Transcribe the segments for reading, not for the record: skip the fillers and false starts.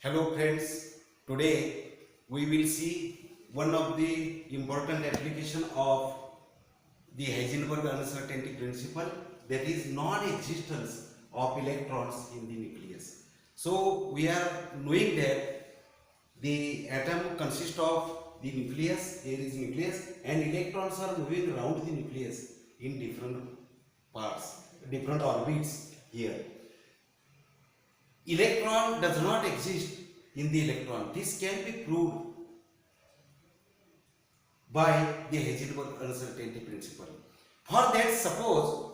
Hello friends, today we will see one of the important application of the Heisenberg uncertainty principle, that is non-existence of electrons in the nucleus. So we are knowing that the atom consists of the nucleus, here is nucleus, and electrons are moving around the nucleus in different parts, different orbits here. Electron does not exist in the electron. This can be proved by the Heisenberg uncertainty principle. For that, suppose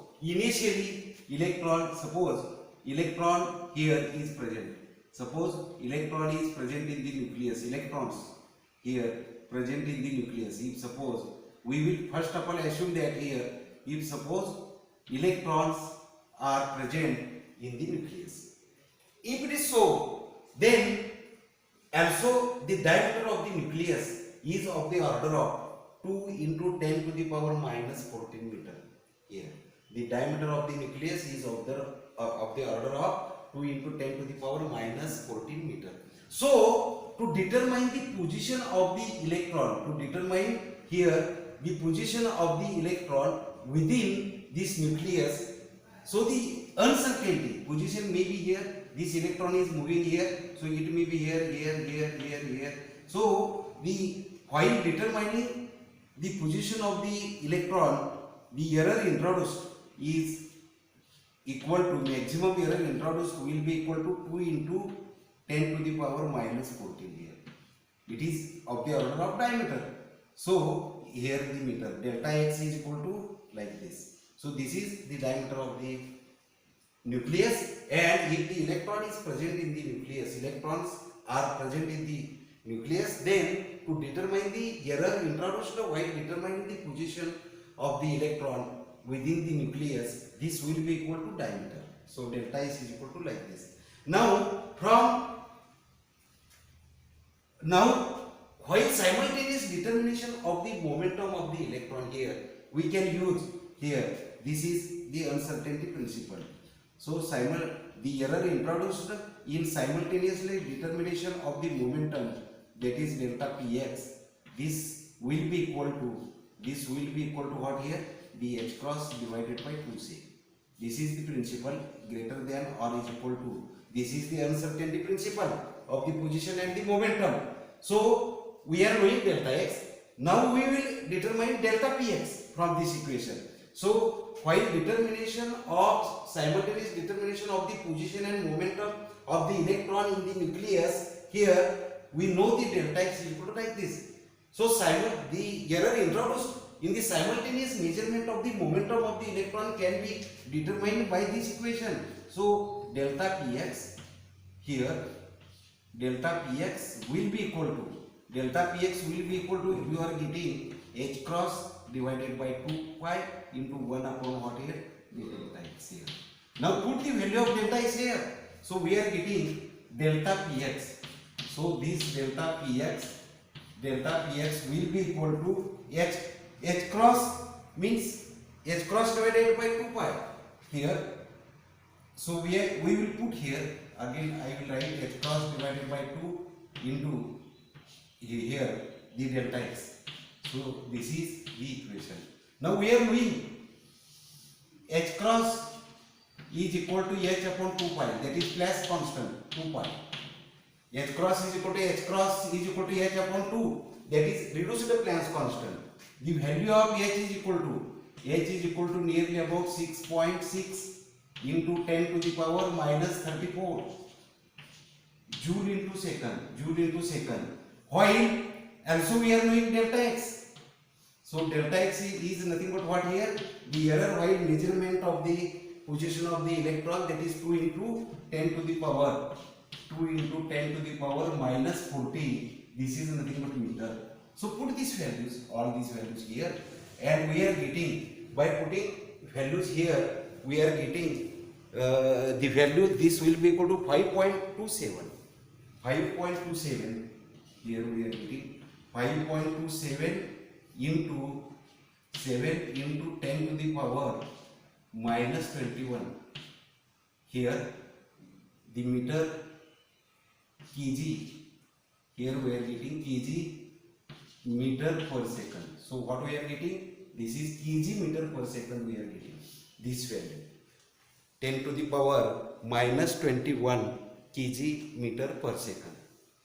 electron here is present. Suppose electron is present in the nucleus. Electrons here present in the nucleus. If suppose we will first of all assume that here, if suppose electrons are present in the nucleus. If it is so, then also the diameter of the nucleus is of the order of 2 into 10 to the power minus 14 meter. Here, the diameter of the nucleus is of the order of 2 into 10 to the power minus 14 meter. So, to determine the position of the electron, to determine here the position of the electron within this nucleus, so the uncertainty position may be here. This electron is moving here, so it may be here. So while determining the position of the electron, the error introduced is equal to, maximum error introduced will be equal to 2 into 10 to the power minus 14 here. It is of the order of diameter. So here the meter, delta x is equal to like this. So this is the diameter of the nucleus, and if the electron is present in the nucleus, electrons are present in the nucleus, then to determine the error introduced while determining the position of the electron within the nucleus, this will be equal to diameter. So delta S is equal to like this. Now while simultaneous determination of the momentum of the electron here, we can use here, this is the uncertainty principle. So the error introduced in simultaneously determination of the momentum, that is delta px, this will be equal to what here? Bh cross divided by 2c. This is the principle greater than or is equal to. This is the uncertainty principle of the position and the momentum. So we are knowing delta x. Now we will determine delta px from this equation. So while simultaneous determination of the position and momentum of the electron in the nucleus, here we know the delta x is equal to like this. So the error introduced in the simultaneous measurement of the momentum of the electron can be determined by this equation. So delta px here, delta px will be equal to, you are getting h cross divided by 2 pi into 1 upon what here? The delta x here. Now put the value of delta x here. So we are getting delta px. So this delta px will be equal to h cross means h cross divided by 2 pi here. So we will put here, again I will write h cross divided by 2 into here the delta x. So this is the equation. Now we are doing h cross is equal to h upon 2 pi, that is Planck's constant 2 pi. H cross is equal to h upon 2, that is reduced to Planck's constant. The value of h is equal to nearly about 6.6 into 10 to the power minus 34 joule into second. While also we are knowing delta x. So delta x is nothing but what here? The error while measurement of the position of the electron, that is 2 into 10 to the power minus 40. This is nothing but meter. So put these values, all these values here, and we are getting, by putting values here, we are getting the value, this will be equal to 5.27. Here we are getting 5.27 into 7 into 10 to the power minus 21. Here the meter kg. Here we are getting kg meter per second. So what we are getting? This is kg meter per second we are getting. This value 10 to the power minus 21 kg meter per second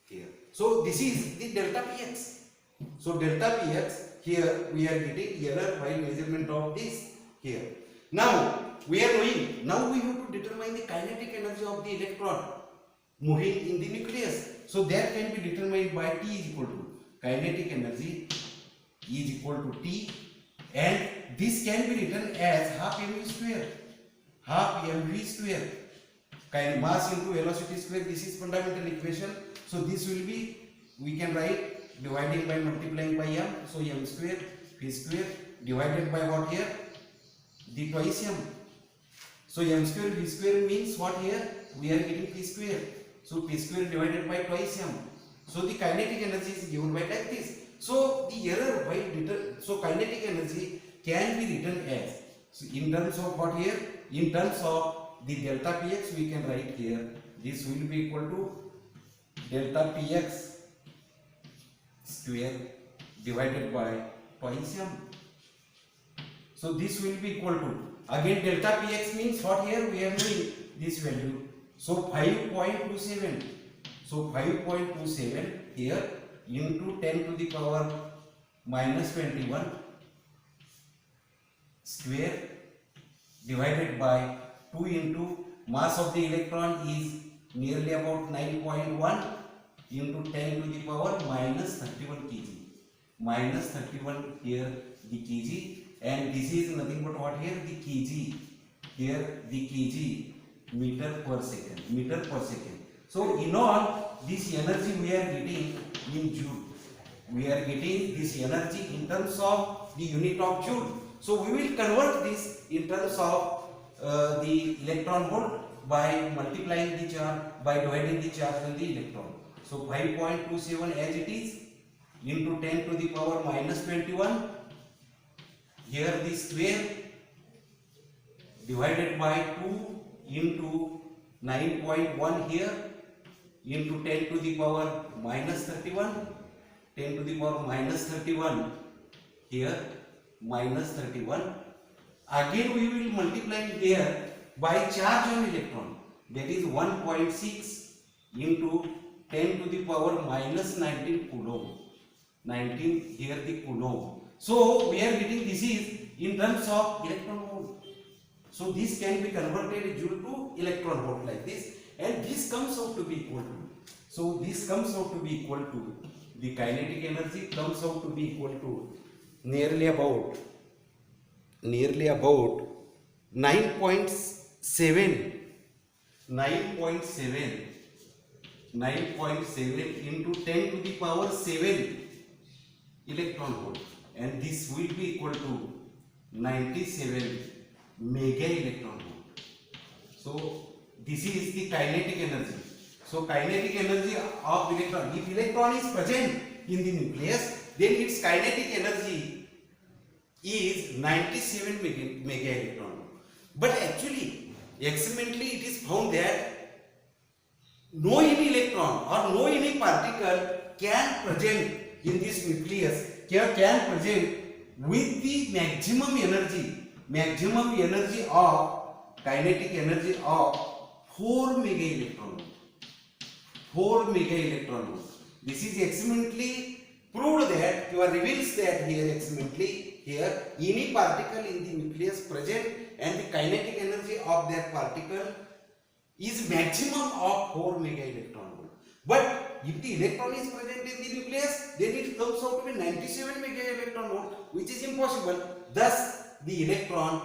here. So this is the delta px. So delta px, here we are getting error while measurement of this here. Now we are knowing, now we have to determine the kinetic energy of the electron moving in the nucleus. So that can be determined by T is equal to kinetic energy is equal to T, and this can be written as half mv square. Half mv square. Mass into velocity square. This is fundamental equation. So this will be, we can write dividing by multiplying by m. So m square v square divided by what here? The twice m. So m square v square means what here? We are getting p square. So p square divided by twice m. So the kinetic energy is given by like this. So the error by so kinetic energy can be written as, so in terms of what here? In terms of the delta px, we can write here, this will be equal to delta px square divided by twice m. So this will be equal to, again delta px means what here? We are knowing this value. So 5.27. So 5.27 here into 10 to the power minus 21 square divided by 2 into mass of the electron is nearly about 9.1 into 10 to the power minus 31 kg. Minus 31 here the kg, and this is nothing but what here? The kg. Here the kg meter per second. Meter per second. So in all, this energy we are getting in joule. We are getting this energy in terms of the unit of joule. So we will convert this in terms of the electron volt by multiplying the charge, by dividing the charge on the electron. So 5.27 as it is into 10 to the power minus 21. Here the square divided by 2 into 9.1 here into 10 to the power minus 31. 10 to the power minus 31 here minus 31. Again we will multiply here by charge on electron, that is 1.6 into 10 to the power minus 19 coulomb. 19 here the coulomb. So we are getting, this is in terms of electron volt. So this can be converted joule to electron volt like this, and this comes out to be equal to, so this comes out to be equal to, the kinetic energy comes out to be equal to nearly about 9.7 into 10 to the power 7 electron volt, and this will be equal to 97 mega electron volt. So this is the kinetic energy. So kinetic energy of electron, if electron is present in the nucleus, then its kinetic energy is 97 mega electron volt. But actually, experimentally it is found that no any electron or no any particle can present in this nucleus, can present with the maximum energy of kinetic energy of 4 mega electron volt. 4 mega electron volt. This is experimentally proved that, you are reveals that here experimentally, here any particle in the nucleus present and the kinetic energy of that particle is maximum of 4 mega electron volt. But if the electron is present in the nucleus, then it comes out to be 97 mega electron volt, which is impossible. Thus, the electron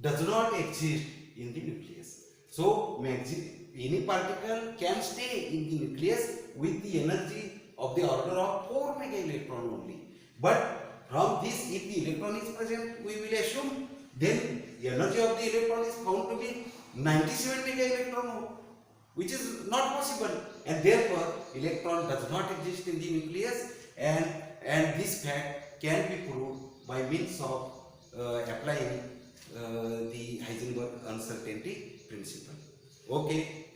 does not exist in the nucleus. So, any particle can stay in the nucleus with the energy of the order of 4 mega electron only. But from this, if the electron is present, we will assume then the energy of the electron is found to be 97 mega electron volt, which is not possible, and therefore electron does not exist in the nucleus, and this fact can be proved by means of applying the Heisenberg uncertainty principle. Okay.